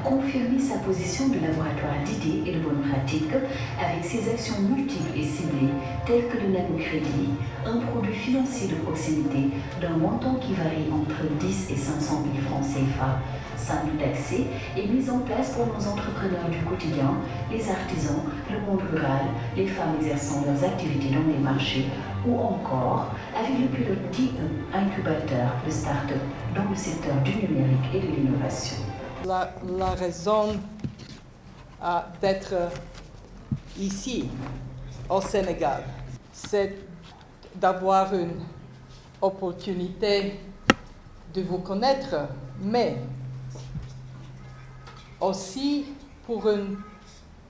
confirmer sa position de laboratoire d'idées et de bonnes pratiques avec ses actions multiples et ciblées telles que le nanocrédit, un produit financier de proximité d'un montant qui varie entre 10 et 500 000 francs CFA, simple d'accès et mise en place pour nos entrepreneurs du quotidien, les artisans, le monde rural, les femmes exerçant leurs activités dans les marchés ou encore avec le pilote d'IE, incubateur de start-up dans le secteur du numérique et de l'innovation. La raison d'être ici, au Sénégal, c'est d'avoir une opportunité de vous connaître, mais aussi pour une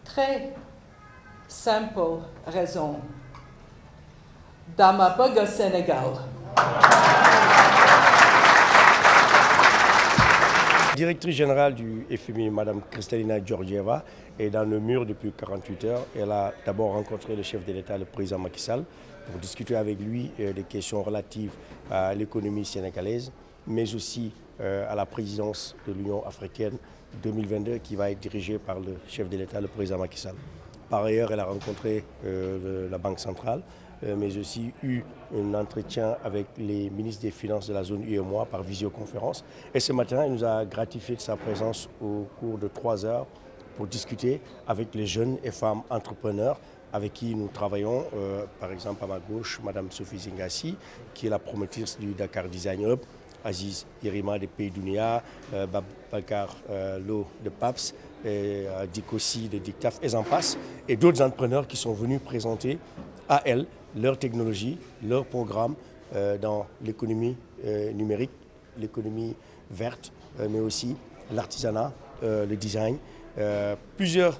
très simple raison. Dama bëgg Sénégal. Directrice générale du FMI, Mme Kristalina Georgieva, est dans le mur depuis 48 heures. Elle a d'abord rencontré le chef de l'État, le président Macky Sall, pour discuter avec lui des questions relatives à l'économie sénégalaise, mais aussi à la présidence de l'Union africaine 2022 qui va être dirigée par le chef de l'État, le président Macky Sall. Par ailleurs, elle a rencontré la Banque centrale, mais aussi eu un entretien avec les ministres des Finances de la zone UEMOA par visioconférence. Et ce matin, il nous a gratifié de sa présence au cours de 3 heures pour discuter avec les jeunes et femmes entrepreneurs avec qui nous travaillons. Par exemple, à ma gauche, Mme Sophie Zingassi, qui est la promotrice du Dakar Design Hub, Aziz Yerima des Pays Dunia, Babakar Lo de PAPS, Dikossi de Dictaf, et j'en passe, et d'autres entrepreneurs qui sont venus présenter à elles leur technologie, leur programme dans l'économie numérique, l'économie verte, mais aussi l'artisanat, le design, plusieurs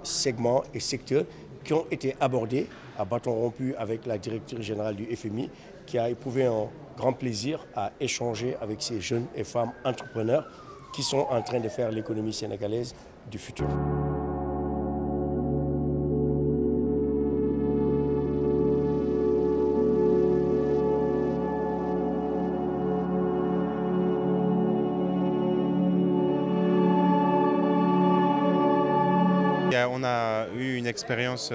segments et secteurs qui ont été abordés à bâton rompu avec la directrice générale du FMI qui a éprouvé un grand plaisir à échanger avec ces jeunes et femmes entrepreneurs qui sont en train de faire l'économie sénégalaise du futur. On a eu une expérience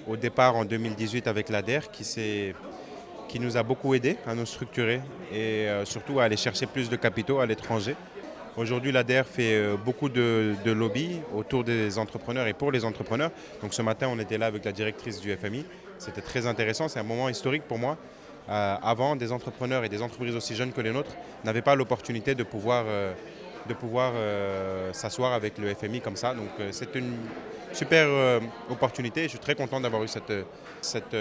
au départ en 2018 avec l'ADER qui nous a beaucoup aidé à nous structurer et surtout à aller chercher plus de capitaux à l'étranger. Aujourd'hui, l'ADER fait beaucoup de lobby autour des entrepreneurs et pour les entrepreneurs. Donc ce matin, on était là avec la directrice du FMI. C'était très intéressant, c'est un moment historique pour moi. Avant, des entrepreneurs et des entreprises aussi jeunes que les nôtres n'avaient pas l'opportunité de pouvoir s'asseoir avec le FMI comme ça. Donc c'est une super opportunité. Je suis très content d'avoir eu cette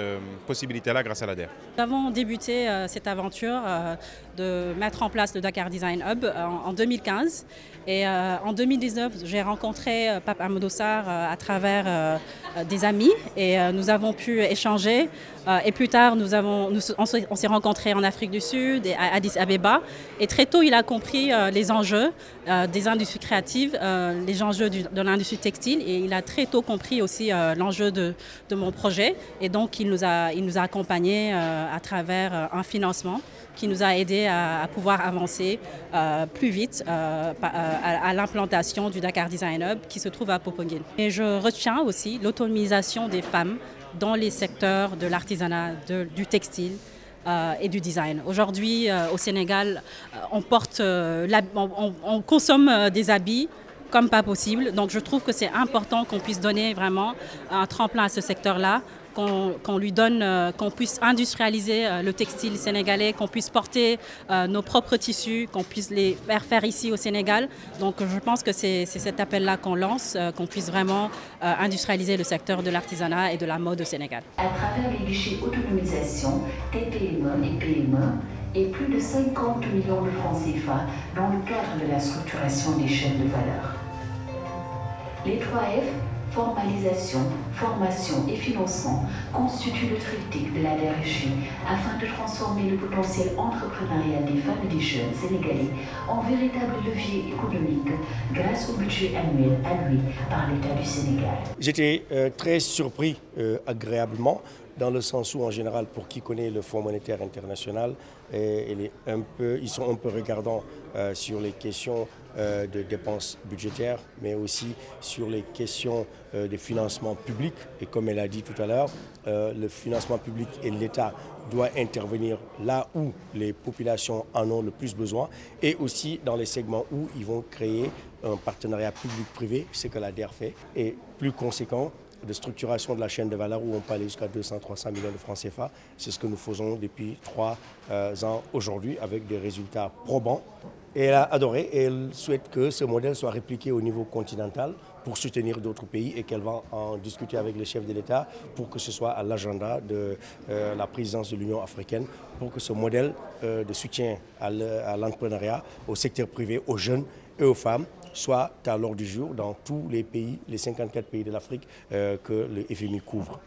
possibilité-là grâce à l'ADER. Nous avons débuté cette aventure de mettre en place le Dakar Design Hub en 2015. Et en 2019, j'ai rencontré Pape Amadou Sarr à travers des amis et nous avons pu échanger. Et plus tard, on s'est rencontrés en Afrique du Sud et à Addis Abeba. Et très tôt, il a compris les enjeux des industries créatives, les enjeux de l'industrie textile. Et il a très tôt compris aussi l'enjeu de mon projet. Et donc, il nous a accompagnés à travers un financement qui nous a aidés à pouvoir avancer plus vite à l'implantation du Dakar Design Hub qui se trouve à Popenguine. Et je retiens aussi l'autonomisation des femmes dans les secteurs de l'artisanat, du textile et du design. Aujourd'hui, au Sénégal, on consomme des habits comme pas possible. Donc je trouve que c'est important qu'on puisse donner vraiment un tremplin à ce secteur-là, qu'on lui donne, qu'on puisse industrialiser le textile sénégalais, qu'on puisse porter nos propres tissus, qu'on puisse les faire ici au Sénégal. Donc je pense que c'est cet appel-là qu'on lance, qu'on puisse vraiment industrialiser le secteur de l'artisanat et de la mode au Sénégal. À travers les guichets autonomisation, TPME et PME, et plus de 50 millions de francs CFA dans le cadre de la structuration des chaînes de valeur. Les 3F, formalisation, formation et financement, constituent le triptyque de la DRG afin de transformer le potentiel entrepreneurial des femmes et des jeunes sénégalais en véritable levier économique grâce au budget annuel alloué par l'État du Sénégal. J'étais très surpris agréablement, dans le sens où, en général, pour qui connaît le Fonds monétaire international, ils sont un peu regardants sur les questions de dépenses budgétaires, mais aussi sur les questions de financement public. Et comme elle a dit tout à l'heure, le financement public et l'État doit intervenir là où les populations en ont le plus besoin et aussi dans les segments où ils vont créer un partenariat public-privé, ce que l'ADER fait, et plus conséquent, de structuration de la chaîne de valeur où on peut aller jusqu'à 200-300 millions de francs CFA. C'est ce que nous faisons depuis 3 ans aujourd'hui avec des résultats probants. Et elle a adoré et elle souhaite que ce modèle soit répliqué au niveau continental pour soutenir d'autres pays et qu'elle va en discuter avec les chefs de l'État pour que ce soit à l'agenda de la présidence de l'Union africaine, pour que ce modèle de soutien à l'entrepreneuriat, au secteur privé, aux jeunes et aux femmes soit à l'ordre du jour dans tous les pays, les 54 pays de l'Afrique que le FMI couvre.